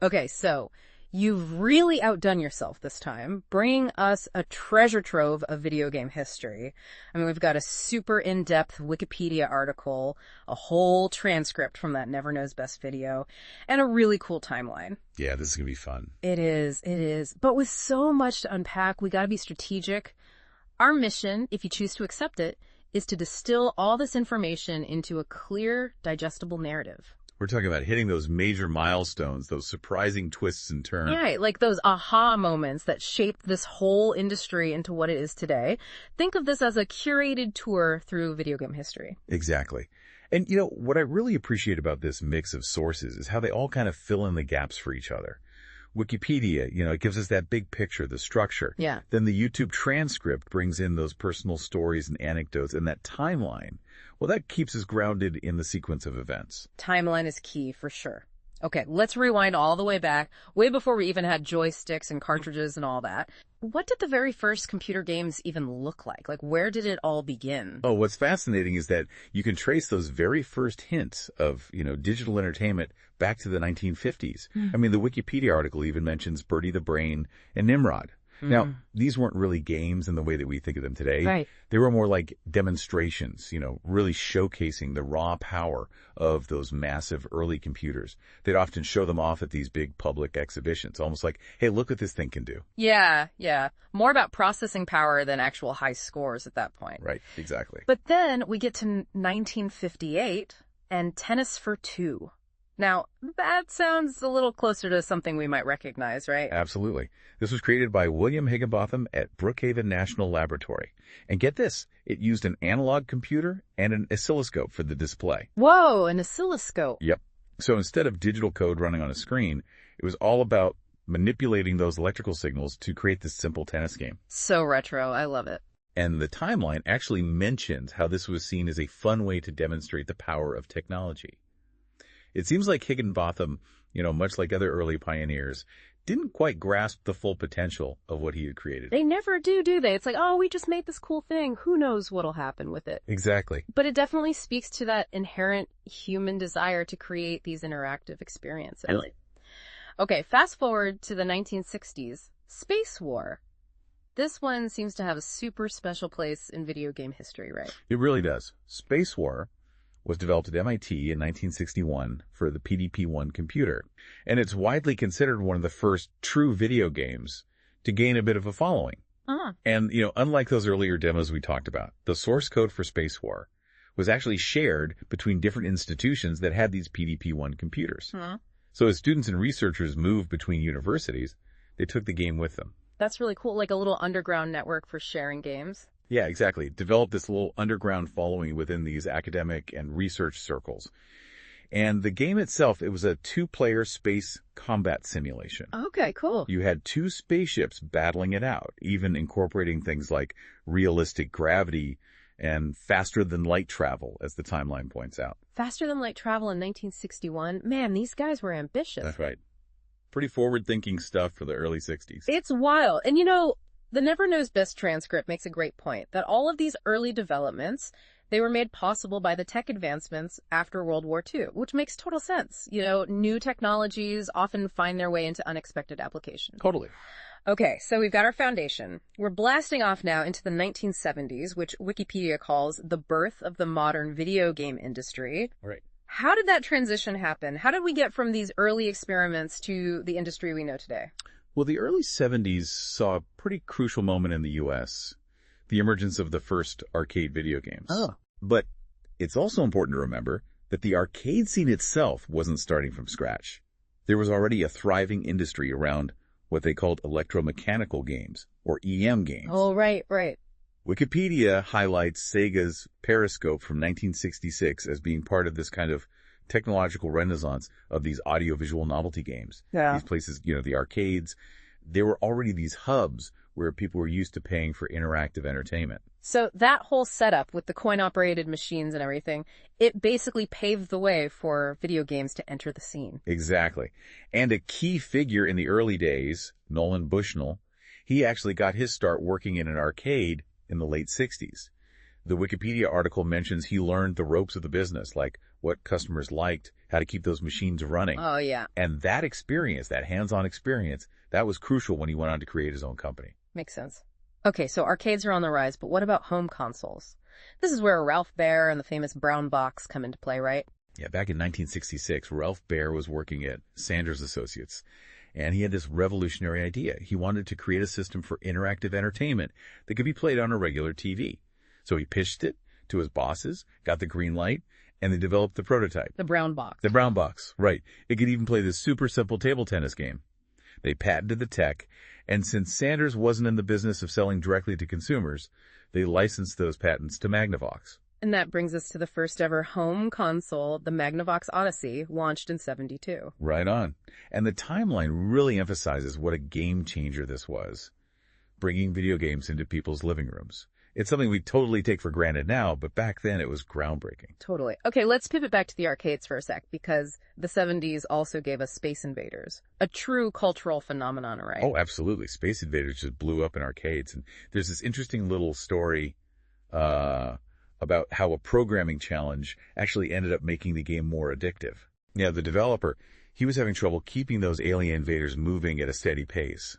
Okay, so you've really outdone yourself this time, bringing us a treasure trove of video game history. I mean, we've got a super in-depth Wikipedia article, a whole transcript from that Never Knows Best video, and a really cool timeline. Yeah, this is going to be fun. It is, it is. But with so much to unpack, we got to be strategic. Our mission, if you choose to accept it, is to distill all this information into a clear, digestible narrative. We're talking about hitting those major milestones, those surprising twists and turns. Yeah, like those aha moments that shaped this whole industry into what it is today. Think of this as a curated tour through video game history. Exactly. And, what I really appreciate about this mix of sources is how they all kind of fill in the gaps for each other. Wikipedia, it gives us that big picture, the structure. Yeah. Then the YouTube transcript brings in those personal stories and anecdotes, and that timeline, well, that keeps us grounded in the sequence of events. Timeline is key for sure. Okay, let's rewind all the way back, way before we even had joysticks and cartridges and all that. What did the very first computer games even look like? Like, where did it all begin? Oh, what's fascinating is that you can trace those very first hints of, digital entertainment back to the 1950s. I mean, the Wikipedia article even mentions Bertie the Brain and Nimrod. Now, these weren't really games in the way that we think of them today. Right. They were more like demonstrations, really showcasing the raw power of those massive early computers. They'd often show them off at these big public exhibitions, almost like, hey, look what this thing can do. Yeah. More about processing power than actual high scores at that point. Right, exactly. But then we get to 1958 and Tennis for Two. Now, that sounds a little closer to something we might recognize, right? Absolutely. This was created by William Higginbotham at Brookhaven National Laboratory. And get this, it used an analog computer and an oscilloscope for the display. Whoa, an oscilloscope. Yep. So instead of digital code running on a screen, it was all about manipulating those electrical signals to create this simple tennis game. So retro. I love it. And the timeline actually mentions how this was seen as a fun way to demonstrate the power of technology. It seems like Higginbotham, much like other early pioneers, didn't quite grasp the full potential of what he had created. They never do they? It's like, oh, we just made this cool thing. Who knows what'll happen with it? Exactly. But it definitely speaks to that inherent human desire to create these interactive experiences. Okay, fast forward to the 1960s. Space War. This one seems to have a super special place in video game history, right? It really does. Space War was developed at MIT in 1961 for the PDP-1 computer, and it's widely considered one of the first true video games to gain a bit of a following. And, unlike those earlier demos we talked about, the source code for Space War was actually shared between different institutions that had these PDP-1 computers. So as students and researchers moved between universities, they took the game with them. That's really cool, like a little underground network for sharing games. Yeah, exactly. Developed this little underground following within these academic and research circles. And the game itself, it was a two-player space combat simulation. Okay, cool. You had two spaceships battling it out, even incorporating things like realistic gravity and faster-than-light travel, as the timeline points out. Faster-than-light travel in 1961? Man, these guys were ambitious. That's right. Pretty forward-thinking stuff for the early 60s. It's wild. And the Never Knows Best transcript makes a great point that all of these early developments, they were made possible by the tech advancements after World War II, which makes total sense. New technologies often find their way into unexpected applications. Totally. Okay, so we've got our foundation. We're blasting off now into the 1970s, which Wikipedia calls the birth of the modern video game industry. Right. How did that transition happen? How did we get from these early experiments to the industry we know today? Well, the early 70s saw a pretty crucial moment in the U.S., the emergence of the first arcade video games. Oh. But it's also important to remember that the arcade scene itself wasn't starting from scratch. There was already a thriving industry around what they called electromechanical games, or EM games. Oh, right. Wikipedia highlights Sega's Periscope from 1966 as being part of this kind of technological renaissance of these audiovisual novelty games. Yeah. These places, the arcades, there were already these hubs where people were used to paying for interactive entertainment. So that whole setup with the coin-operated machines and everything, it basically paved the way for video games to enter the scene. Exactly. And a key figure in the early days, Nolan Bushnell, he actually got his start working in an arcade in the late 60s. The Wikipedia article mentions he learned the ropes of the business, like what customers liked, how to keep those machines running. Oh, yeah. And that experience, that hands-on experience, that was crucial when he went on to create his own company. Makes sense. Okay, so arcades are on the rise, but what about home consoles? This is where Ralph Baer and the famous brown box come into play, right? Yeah, back in 1966, Ralph Baer was working at Sanders Associates, and he had this revolutionary idea. He wanted to create a system for interactive entertainment that could be played on a regular TV. So he pitched it to his bosses, got the green light, and they developed the prototype. The brown box. The brown box, right. It could even play this super simple table tennis game. They patented the tech, and since Sanders wasn't in the business of selling directly to consumers, they licensed those patents to Magnavox. And that brings us to the first ever home console, the Magnavox Odyssey, launched in '72. Right on. And the timeline really emphasizes what a game changer this was, bringing video games into people's living rooms. It's something we totally take for granted now, but back then it was groundbreaking. Totally. Okay, let's pivot back to the arcades for a sec, because the '70s also gave us Space Invaders, a true cultural phenomenon, right? Oh, absolutely. Space Invaders just blew up in arcades. And there's this interesting little story about how a programming challenge actually ended up making the game more addictive. Yeah, the developer, he was having trouble keeping those alien invaders moving at a steady pace.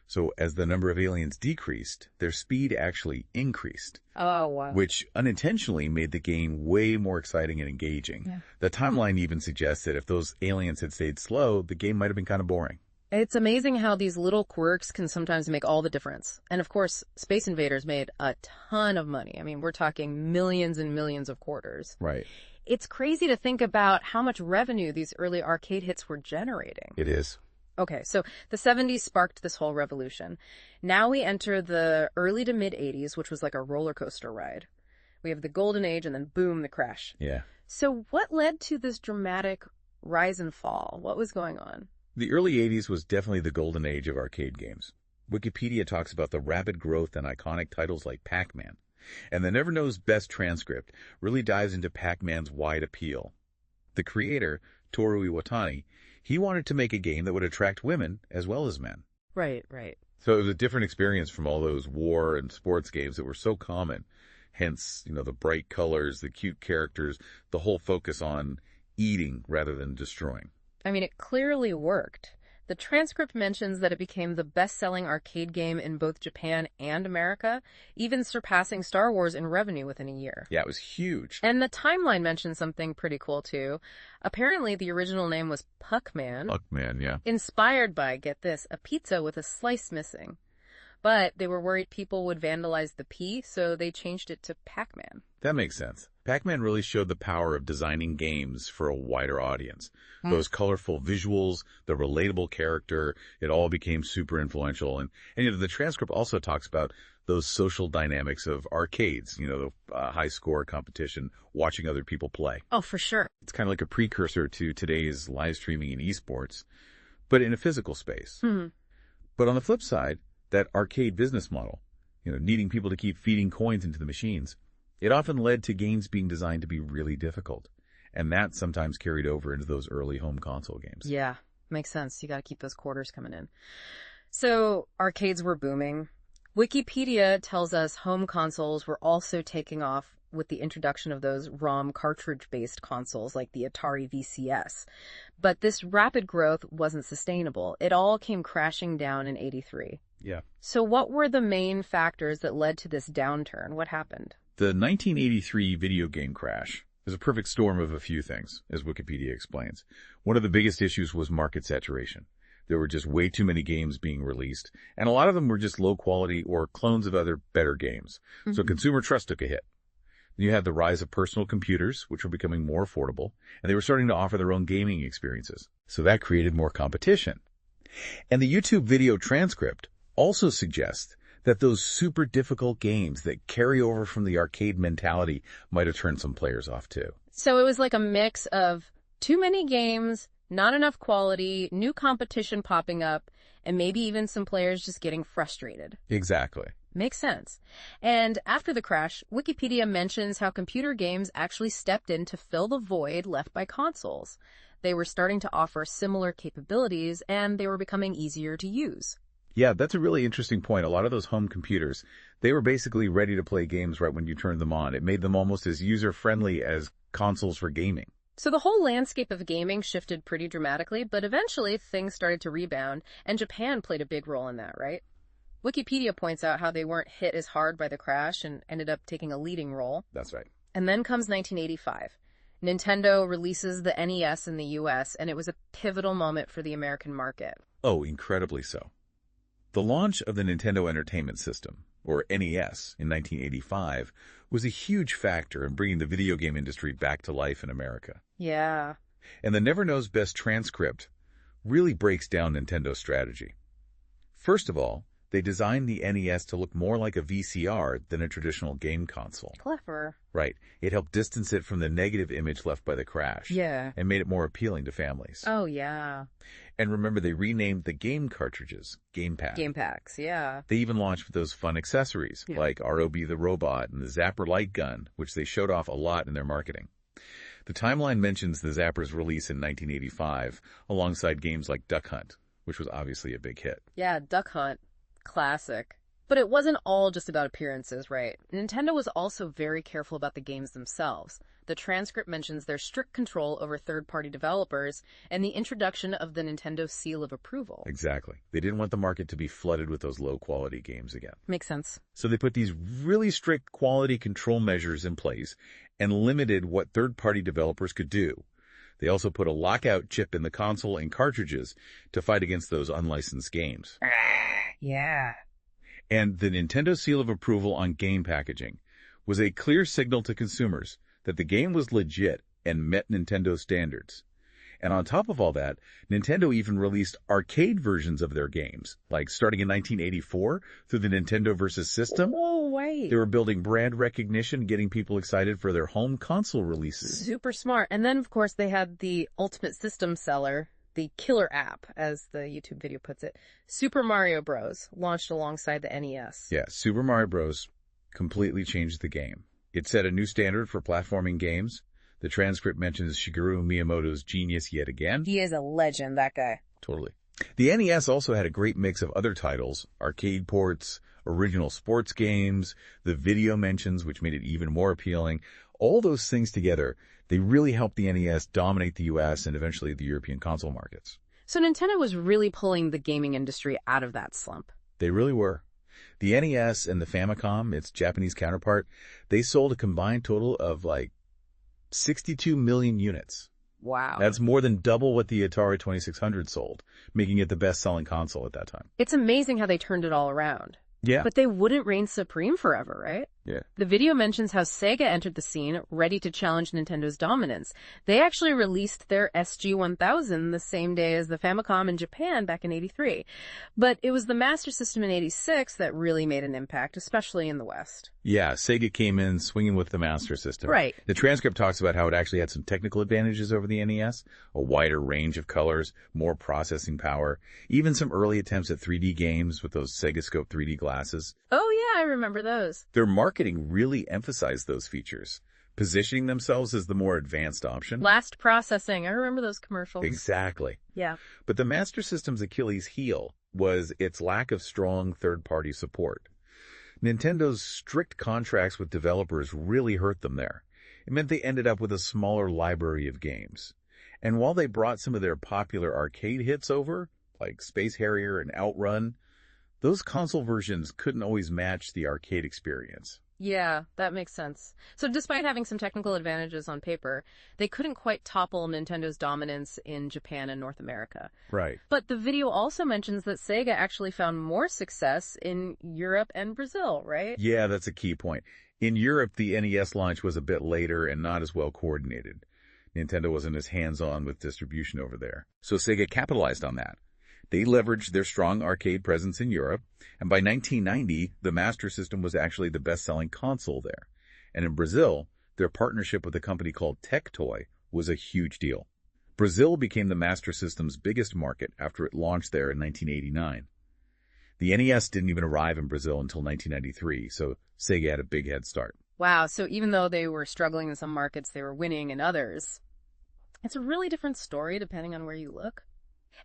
So as the number of aliens decreased, their speed actually increased. Oh, wow. Which unintentionally made the game way more exciting and engaging. Yeah. The timeline even suggests that if those aliens had stayed slow, the game might have been kind of boring. It's amazing how these little quirks can sometimes make all the difference. And of course, Space Invaders made a ton of money. I mean, we're talking millions and millions of quarters. Right. It's crazy to think about how much revenue these early arcade hits were generating. It is. Okay, so the '70s sparked this whole revolution. Now we enter the early to mid '80s, which was like a roller coaster ride. We have the golden age and then boom, the crash. Yeah. So what led to this dramatic rise and fall? What was going on? The early 80s was definitely the golden age of arcade games. Wikipedia talks about the rapid growth and iconic titles like Pac-Man. And the Never Knows Best transcript really dives into Pac-Man's wide appeal. The creator, Toru Iwatani, he wanted to make a game that would attract women as well as men. Right, right. So it was a different experience from all those war and sports games that were so common. Hence, the bright colors, the cute characters, the whole focus on eating rather than destroying. I mean, it clearly worked. The transcript mentions that it became the best-selling arcade game in both Japan and America, even surpassing Star Wars in revenue within a year. Yeah, it was huge. And the timeline mentions something pretty cool, too. Apparently, the original name was Puckman. Puckman, yeah. Inspired by, get this, a pizza with a slice missing. But they were worried people would vandalize the P, so they changed it to Pac-Man. That makes sense. Pac-Man really showed the power of designing games for a wider audience. Those colorful visuals, the relatable character, it all became super influential. And the transcript also talks about those social dynamics of arcades, the high score competition, watching other people play. Oh, for sure. It's kind of like a precursor to today's live streaming and esports, but in a physical space. Mm-hmm. But on the flip side, that arcade business model, needing people to keep feeding coins into the machines, it often led to games being designed to be really difficult. And that sometimes carried over into those early home console games. Yeah, makes sense. You got to keep those quarters coming in. So arcades were booming. Wikipedia tells us home consoles were also taking off with the introduction of those ROM cartridge-based consoles like the Atari VCS. But this rapid growth wasn't sustainable. It all came crashing down in '83. Yeah. So what were the main factors that led to this downturn? What happened? The 1983 video game crash is a perfect storm of a few things, as Wikipedia explains. One of the biggest issues was market saturation. There were just way too many games being released, and a lot of them were just low quality or clones of other better games. Mm-hmm. So consumer trust took a hit. You had the rise of personal computers, which were becoming more affordable, and they were starting to offer their own gaming experiences. So that created more competition. And the YouTube video transcript also suggests that those super difficult games that carry over from the arcade mentality might have turned some players off too. So it was like a mix of too many games, not enough quality, new competition popping up, and maybe even some players just getting frustrated. Exactly. Makes sense. And after the crash, Wikipedia mentions how computer games actually stepped in to fill the void left by consoles. They were starting to offer similar capabilities, and they were becoming easier to use. Yeah, that's a really interesting point. A lot of those home computers, they were basically ready to play games right when you turned them on. It made them almost as user-friendly as consoles for gaming. So the whole landscape of gaming shifted pretty dramatically, but eventually things started to rebound, and Japan played a big role in that, right? Wikipedia points out how they weren't hit as hard by the crash and ended up taking a leading role. That's right. And then comes 1985. Nintendo releases the NES in the US, and it was a pivotal moment for the American market. Oh, incredibly so. The launch of the Nintendo Entertainment System, or NES, in 1985 was a huge factor in bringing the video game industry back to life in America. Yeah. And the Never Knows Best transcript really breaks down Nintendo's strategy. First of all, they designed the NES to look more like a VCR than a traditional game console. Clever. Right. It helped distance it from the negative image left by the crash. Yeah. And made it more appealing to families. Oh, yeah. And remember, they renamed the game cartridges Game Pack. Game packs, yeah. They even launched with those fun accessories, like ROB the Robot and the Zapper Light Gun, which they showed off a lot in their marketing. The timeline mentions the Zapper's release in 1985, alongside games like Duck Hunt, which was obviously a big hit. Yeah, Duck Hunt. Classic. But it wasn't all just about appearances, right? Nintendo was also very careful about the games themselves. The transcript mentions their strict control over third-party developers and the introduction of the Nintendo seal of approval. Exactly. They didn't want the market to be flooded with those low-quality games again. Makes sense. So they put these really strict quality control measures in place and limited what third-party developers could do. They also put a lockout chip in the console and cartridges to fight against those unlicensed games. Yeah. And the Nintendo seal of approval on game packaging was a clear signal to consumers that the game was legit and met Nintendo standards. And on top of all that, Nintendo even released arcade versions of their games, like starting in 1984 through the Nintendo Versus System. Oh, wait. They were building brand recognition, getting people excited for their home console releases. Super smart. And then, of course, they had the ultimate system seller, the killer app, as the YouTube video puts it, Super Mario Bros., launched alongside the NES. Yeah, Super Mario Bros. Completely changed the game. It set a new standard for platforming games. The transcript mentions Shigeru Miyamoto's genius yet again. He is a legend, that guy. Totally. The NES also had a great mix of other titles, arcade ports, original sports games, the video mentions, which made it even more appealing. All those things together, they really helped the NES dominate the US and eventually the European console markets. So Nintendo was really pulling the gaming industry out of that slump. They really were. The NES and the Famicom, its Japanese counterpart, they sold a combined total of 62 million units. Wow. That's more than double what the Atari 2600 sold, making it the best-selling console at that time. It's amazing how they turned it all around. Yeah. But they wouldn't reign supreme forever, right? Yeah. The video mentions how Sega entered the scene ready to challenge Nintendo's dominance. They actually released their SG-1000 the same day as the Famicom in Japan back in '83. But it was the Master System in '86 that really made an impact, especially in the West. Yeah, Sega came in swinging with the Master System. Right. The transcript talks about how it actually had some technical advantages over the NES, a wider range of colors, more processing power, even some early attempts at 3D games with those Segascope 3D glasses. Oh yeah, I remember those. Their marketing really emphasized those features, positioning themselves as the more advanced option. Last processing. I remember those commercials. Exactly. Yeah. But the Master System's Achilles heel was its lack of strong third-party support. Nintendo's strict contracts with developers really hurt them there. It meant they ended up with a smaller library of games. And while they brought some of their popular arcade hits over, like Space Harrier and Outrun, those console versions couldn't always match the arcade experience. Yeah, that makes sense. So despite having some technical advantages on paper, they couldn't quite topple Nintendo's dominance in Japan and North America. Right. But the video also mentions that Sega actually found more success in Europe and Brazil, right? Yeah, that's a key point. In Europe, the NES launch was a bit later and not as well coordinated. Nintendo wasn't as hands-on with distribution over there. So Sega capitalized on that. They leveraged their strong arcade presence in Europe, and by 1990, the Master System was actually the best-selling console there. And in Brazil, their partnership with a company called Tectoy was a huge deal. Brazil became the Master System's biggest market after it launched there in 1989. The NES didn't even arrive in Brazil until 1993, so Sega had a big head start. Wow, so even though they were struggling in some markets, they were winning in others. It's a really different story depending on where you look.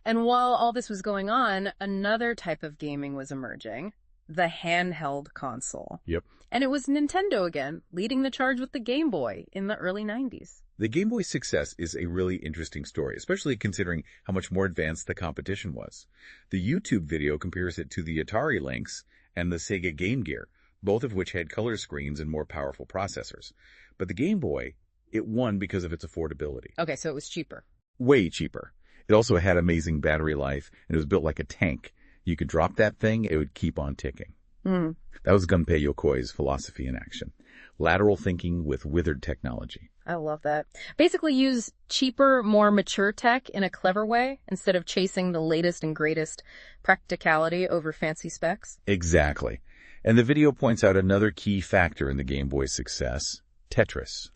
And while all this was going on, another type of gaming was emerging, the handheld console. Yep. And it was Nintendo again, leading the charge with the Game Boy in the early 90s. The Game Boy's success is a really interesting story, especially considering how much more advanced the competition was. The YouTube video compares it to the Atari Lynx and the Sega Game Gear, both of which had color screens and more powerful processors. But the Game Boy, it won because of its affordability. Okay, so it was cheaper. Way cheaper. It also had amazing battery life, and it was built like a tank. You could drop that thing, it would keep on ticking. That was Gunpei Yokoi's philosophy in action. Lateral thinking with withered technology. I love that. Basically use cheaper, more mature tech in a clever way instead of chasing the latest and greatest practicality over fancy specs. Exactly. And the video points out another key factor in the Game Boy's success, Tetris.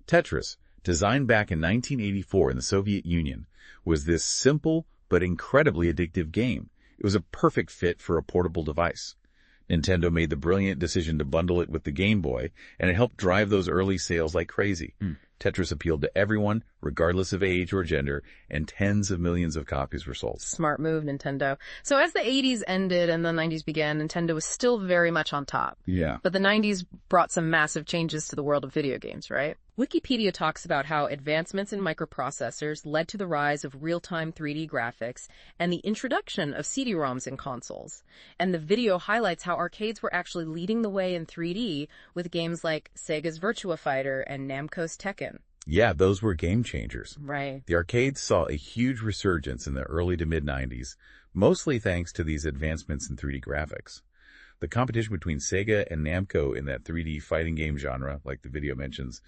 Tetris, designed back in 1984 in the Soviet Union, was this simple but incredibly addictive game. It was a perfect fit for a portable device. Nintendo made the brilliant decision to bundle it with the Game Boy, and it helped drive those early sales like crazy. Tetris appealed to everyone, regardless of age or gender, and tens of millions of copies were sold. Smart move, Nintendo. So as the 80s ended and the 90s began, Nintendo was still very much on top. Yeah. But the 90s brought some massive changes to the world of video games, right? Wikipedia talks about how advancements in microprocessors led to the rise of real-time 3D graphics and the introduction of CD-ROMs in consoles. And the video highlights how arcades were actually leading the way in 3D with games like Sega's Virtua Fighter and Namco's Tekken. Yeah, those were game changers. Right. The arcades saw a huge resurgence in the early to mid-90s, mostly thanks to these advancements in 3D graphics. The competition between Sega and Namco in that 3D fighting game genre, like the video mentions,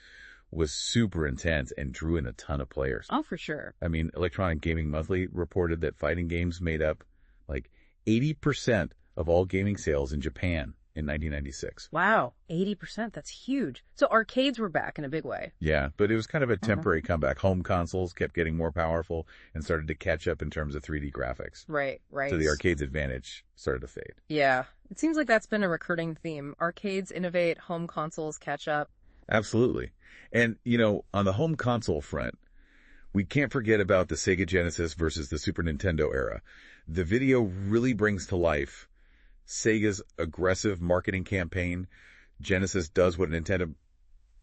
was super intense and drew in a ton of players. Oh, for sure. I mean, Electronic Gaming Monthly reported that fighting games made up like 80% of all gaming sales in Japan in 1996. Wow, 80%. That's huge. So arcades were back in a big way. Yeah, but it was kind of a temporary comeback. Home consoles kept getting more powerful and started to catch up in terms of 3D graphics. Right. So the arcade's advantage started to fade. Yeah. It seems like that's been a recurring theme. Arcades innovate, home consoles catch up. Absolutely. And, you know, on the home console front, we can't forget about the Sega Genesis versus the Super Nintendo era. The video really brings to life Sega's aggressive marketing campaign. Genesis does what Nintendo...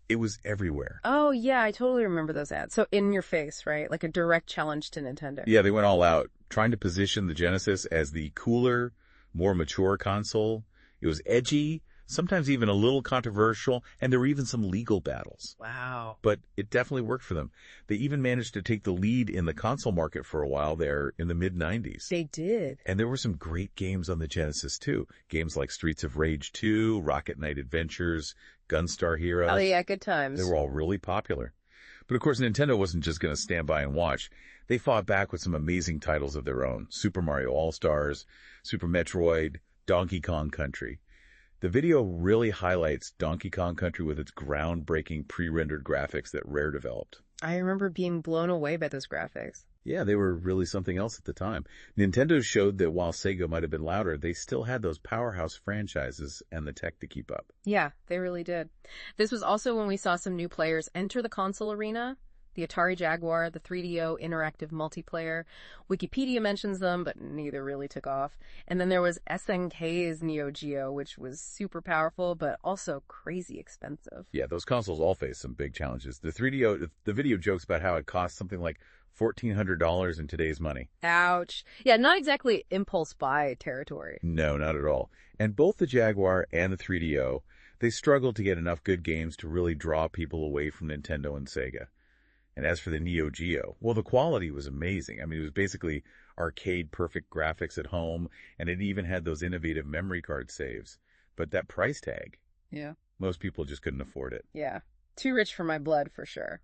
It was everywhere. Oh, yeah, I totally remember those ads. So in your face, right? Like a direct challenge to Nintendo. Yeah, they went all out, trying to position the Genesis as the cooler, more mature console. It was edgy, sometimes even a little controversial, and there were even some legal battles. Wow. But it definitely worked for them. They even managed to take the lead in the console market for a while there in the mid-90s. They did. And there were some great games on the Genesis, too. Games like Streets of Rage 2, Rocket Knight Adventures, Gunstar Heroes. Oh, yeah, good times. They were all really popular. But of course, Nintendo wasn't just going to stand by and watch. They fought back with some amazing titles of their own. Super Mario All-Stars, Super Metroid, Donkey Kong Country. The video really highlights Donkey Kong Country with its groundbreaking pre-rendered graphics that Rare developed. I remember being blown away by those graphics. Yeah, they were really something else at the time. Nintendo showed that while Sega might have been louder, they still had those powerhouse franchises and the tech to keep up. Yeah, they really did. This was also when we saw some new players enter the console arena. The Atari Jaguar, the 3DO interactive multiplayer. Wikipedia mentions them, but neither really took off. And then there was SNK's Neo Geo, which was super powerful, but also crazy expensive. Yeah, those consoles all faced some big challenges. The 3DO, the video jokes about how it cost something like $1,400 in today's money. Ouch. Yeah, not exactly impulse buy territory. No, not at all. And both the Jaguar and the 3DO, they struggled to get enough good games to really draw people away from Nintendo and Sega. And as for the Neo Geo, well, the quality was amazing. I mean, it was basically arcade perfect graphics at home, and it even had those innovative memory card saves. But that price tag, Yeah. most people just couldn't afford it. Yeah. Too rich for my blood, for sure.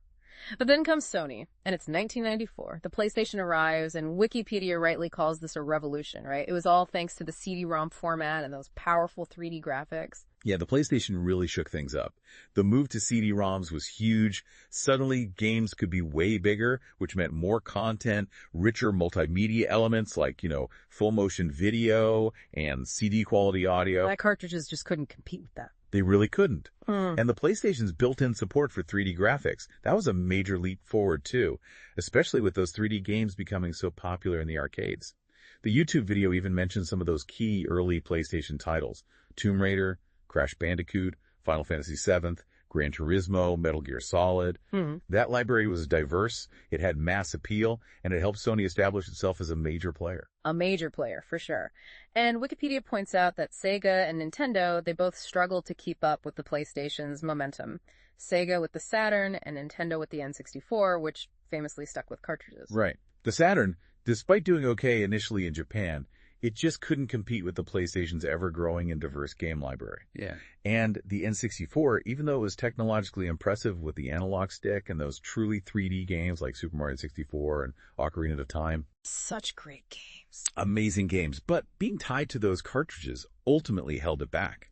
But then comes Sony, and it's 1994. The PlayStation arrives, and Wikipedia rightly calls this a revolution, right? It was all thanks to the CD-ROM format and those powerful 3D graphics. Yeah, the PlayStation really shook things up. The move to CD-ROMs was huge. Suddenly, games could be way bigger, which meant more content, richer multimedia elements like, full motion video and CD quality audio. My cartridges just couldn't compete with that. They really couldn't. Hmm. And the PlayStation's built-in support for 3D graphics, that was a major leap forward too, especially with those 3D games becoming so popular in the arcades. The YouTube video even mentions some of those key early PlayStation titles: Tomb Raider, Crash Bandicoot, Final Fantasy VII, Gran Turismo, Metal Gear Solid. Hmm. That library was diverse, it had mass appeal, and it helped Sony establish itself as a major player. A major player, for sure. And Wikipedia points out that Sega and Nintendo, they both struggled to keep up with the PlayStation's momentum. Sega with the Saturn and Nintendo with the N64, which famously stuck with cartridges. Right. The Saturn, despite doing okay initially in Japan, it just couldn't compete with the PlayStation's ever-growing and diverse game library. Yeah. And the N64, even though it was technologically impressive with the analog stick and those truly 3D games like Super Mario 64 and Ocarina of Time, Such great games. amazing games, but being tied to those cartridges ultimately held it back.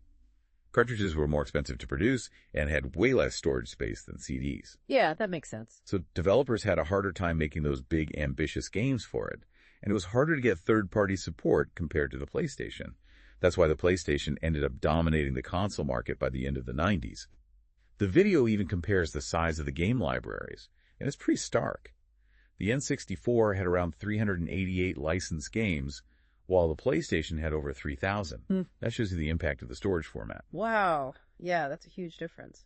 Cartridges were more expensive to produce and had way less storage space than CDs. Yeah, that makes sense. So developers had a harder time making those big, ambitious games for it, and it was harder to get third-party support compared to the PlayStation. That's why the PlayStation ended up dominating the console market by the end of the 90s. The video even compares the size of the game libraries, and it's pretty stark. The N64 had around 388 licensed games, while the PlayStation had over 3,000. That shows you the impact of the storage format. Wow. Yeah, that's a huge difference.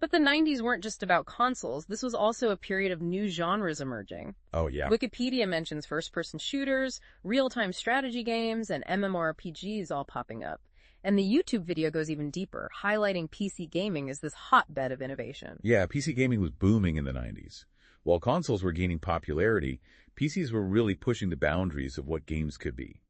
But the 90s weren't just about consoles. This was also a period of new genres emerging. Oh, yeah. Wikipedia mentions first-person shooters, real-time strategy games, and MMORPGs all popping up. And the YouTube video goes even deeper, highlighting PC gaming as this hotbed of innovation. Yeah, PC gaming was booming in the 90s. While consoles were gaining popularity, PCs were really pushing the boundaries of what games could be.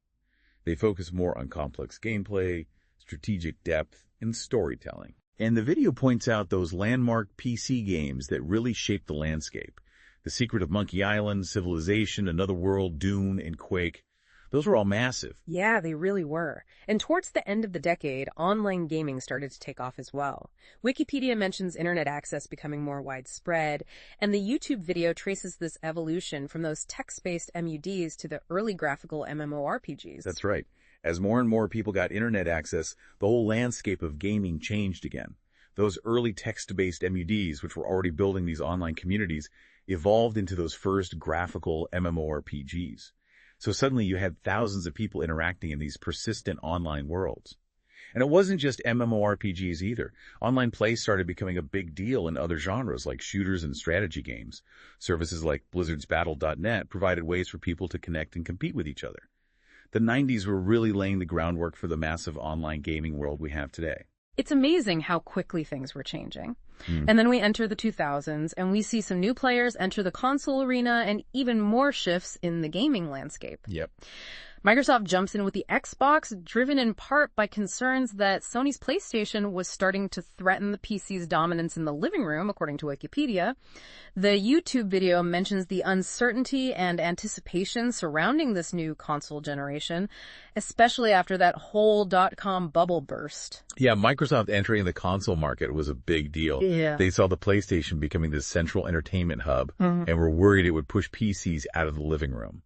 They focused more on complex gameplay, strategic depth, and storytelling. And the video points out those landmark PC games that really shaped the landscape. The Secret of Monkey Island, Civilization, Another World, Dune, and Quake. Those were all massive. Yeah, they really were. And towards the end of the decade, online gaming started to take off as well. Wikipedia mentions internet access becoming more widespread, and the YouTube video traces this evolution from those text-based MUDs to the early graphical MMORPGs. That's right. As more and more people got internet access, the whole landscape of gaming changed again. Those early text-based MUDs, which were already building these online communities, evolved into those first graphical MMORPGs. So suddenly you had thousands of people interacting in these persistent online worlds. And it wasn't just MMORPGs either. Online play started becoming a big deal in other genres like shooters and strategy games. Services like Blizzard's Battle.net provided ways for people to connect and compete with each other. The 90s were really laying the groundwork for the massive online gaming world we have today. It's amazing how quickly things were changing. And then we enter the 2000s, and we see some new players enter the console arena and even more shifts in the gaming landscape. Yep. Microsoft jumps in with the Xbox, driven in part by concerns that Sony's PlayStation was starting to threaten the PC's dominance in the living room, according to Wikipedia. The YouTube video mentions the uncertainty and anticipation surrounding this new console generation, especially after that whole .com bubble burst. Yeah, Microsoft entering the console market was a big deal. Yeah. They saw the PlayStation becoming this central entertainment hub and were worried it would push PCs out of the living room.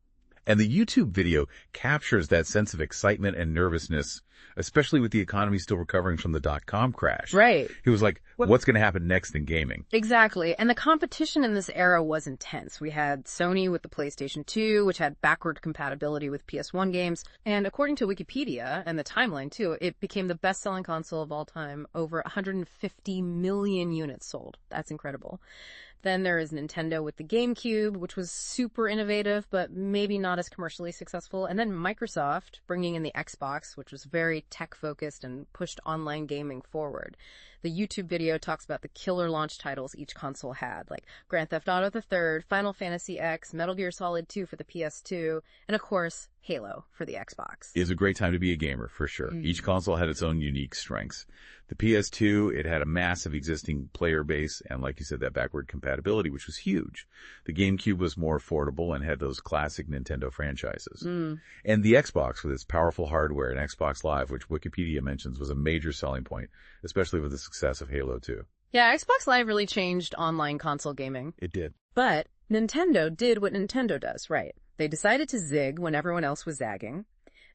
And the YouTube video captures that sense of excitement and nervousness, especially with the economy still recovering from the .com crash. Right. He was like, what's going to happen next in gaming? Exactly. And the competition in this era was intense. We had Sony with the PlayStation 2, which had backward compatibility with PS1 games. And according to Wikipedia, and the timeline too, it became the best-selling console of all time, over 150 million units sold. That's incredible. Then there is Nintendo with the GameCube, which was super innovative, but maybe not as commercially successful. And then Microsoft bringing in the Xbox, which was very tech-focused and pushed online gaming forward. The YouTube video talks about the killer launch titles each console had, like Grand Theft Auto III, Final Fantasy X, Metal Gear Solid 2 for the PS2, and of course, Halo for the Xbox. It was a great time to be a gamer, for sure. Each console had its own unique strengths. The PS2, it had a massive existing player base and, like you said, that backward compatibility, which was huge. The GameCube was more affordable and had those classic Nintendo franchises. And the Xbox, with its powerful hardware and Xbox Live, which Wikipedia mentions was a major selling point, especially with the success of Halo 2. Yeah, Xbox Live really changed online console gaming. It did. But Nintendo did what Nintendo does, right? They decided to zig when everyone else was zagging.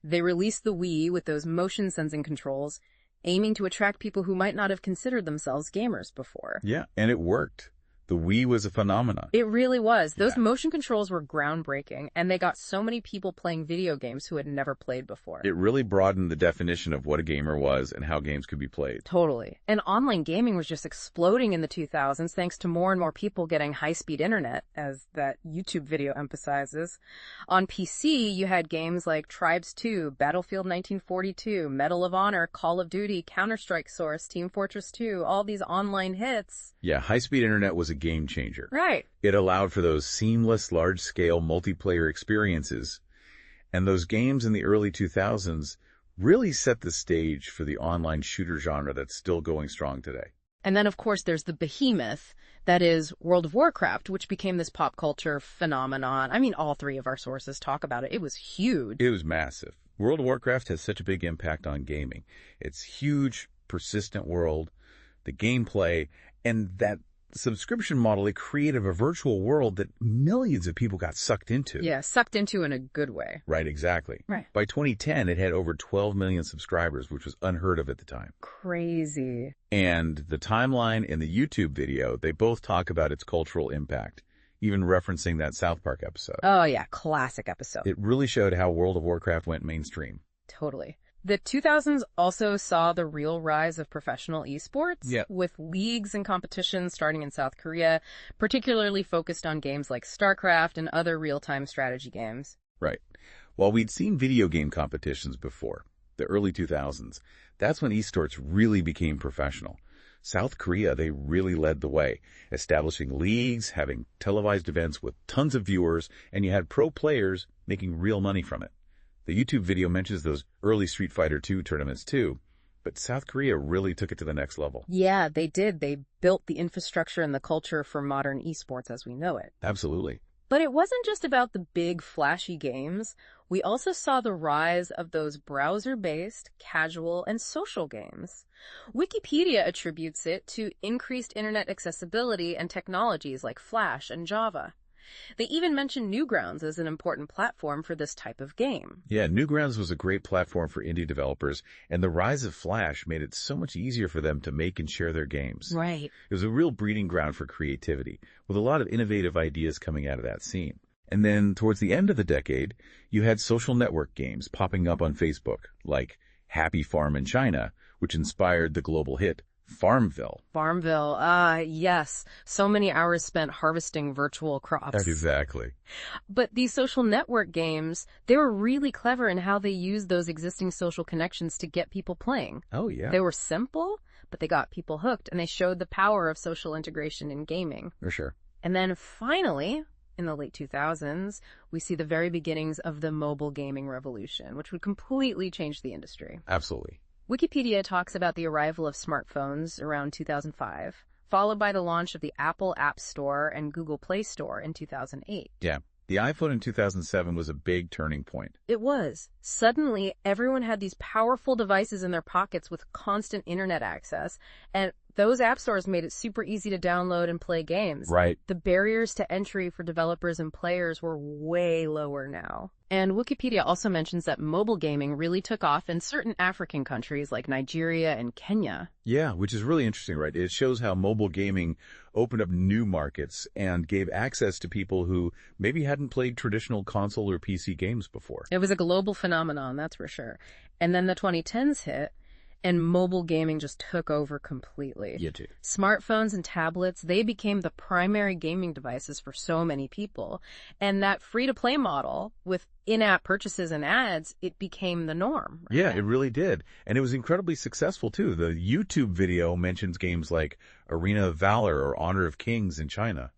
They released the Wii with those motion sensing controls, aiming to attract people who might not have considered themselves gamers before. Yeah, and it worked. The Wii was a phenomenon. It really was. Those Yeah. motion controls were groundbreaking, and they got so many people playing video games who had never played before. It really broadened the definition of what a gamer was and how games could be played. Totally. And online gaming was just exploding in the 2000s thanks to more and more people getting high-speed internet, as that YouTube video emphasizes. On PC, you had games like Tribes 2, Battlefield 1942, Medal of Honor, Call of Duty, Counter-Strike Source, Team Fortress 2, all these online hits. Yeah, high-speed internet was a game changer. Right. It allowed for those seamless, large-scale multiplayer experiences. And those games in the early 2000s really set the stage for the online shooter genre that's still going strong today. And then, of course, there's the behemoth that is World of Warcraft, which became this pop culture phenomenon. I mean, all three of our sources talk about it. It was huge. It was massive. World of Warcraft has such a big impact on gaming. It's huge, persistent world, the gameplay, and that subscription model. It created a virtual world that millions of people got sucked into. Yeah, sucked into in a good way. Right, exactly. Right. By 2010, it had over 12 million subscribers, which was unheard of at the time. Crazy. And the timeline and the YouTube video, they both talk about its cultural impact, even referencing that South Park episode. Oh, yeah, classic episode. It really showed how World of Warcraft went mainstream. Totally. The 2000s also saw the real rise of professional esports, Yeah. with leagues and competitions starting in South Korea, particularly focused on games like StarCraft and other real-time strategy games. Right. While we'd seen video game competitions before, the early 2000s, that's when esports really became professional. South Korea, they really led the way, establishing leagues, having televised events with tons of viewers, and you had pro players making real money from it. The YouTube video mentions those early Street Fighter II tournaments too, but South Korea really took it to the next level. Yeah, they did. They built the infrastructure and the culture for modern esports as we know it. Absolutely. But it wasn't just about the big, flashy games. We also saw the rise of those browser-based, casual, and social games. Wikipedia attributes it to increased internet accessibility and technologies like Flash and Java. They even mention Newgrounds as an important platform for this type of game. Yeah, Newgrounds was a great platform for indie developers, and the rise of Flash made it so much easier for them to make and share their games. Right. It was a real breeding ground for creativity, with a lot of innovative ideas coming out of that scene. And then, towards the end of the decade, you had social network games popping up on Facebook, like Happy Farm in China, which inspired the global hit Farmville. Farmville, yes. So many hours spent harvesting virtual crops. Exactly. But these social network games, they were really clever in how they used those existing social connections to get people playing. Oh, yeah. They were simple, but they got people hooked, and they showed the power of social integration in gaming. For sure. And then finally, in the late 2000s, we see the very beginnings of the mobile gaming revolution, which would completely change the industry. Absolutely. Wikipedia talks about the arrival of smartphones around 2005, followed by the launch of the Apple App Store and Google Play Store in 2008. Yeah. The iPhone in 2007 was a big turning point. It was. Suddenly, everyone had these powerful devices in their pockets with constant internet access, and those app stores made it super easy to download and play games. Right. The barriers to entry for developers and players were way lower now. And Wikipedia also mentions that mobile gaming really took off in certain African countries like Nigeria and Kenya. Yeah, which is really interesting, right? It shows how mobile gaming opened up new markets and gave access to people who maybe hadn't played traditional console or PC games before. It was a global phenomenon, that's for sure. And then the 2010s hit, and mobile gaming just took over completely. Yeah, too. Smartphones and tablets, they became the primary gaming devices for so many people. And that free-to-play model with in-app purchases and ads, it became the norm. Right? Yeah, it really did. And it was incredibly successful, too. The YouTube video mentions games like Arena of Valor or Honor of Kings in China.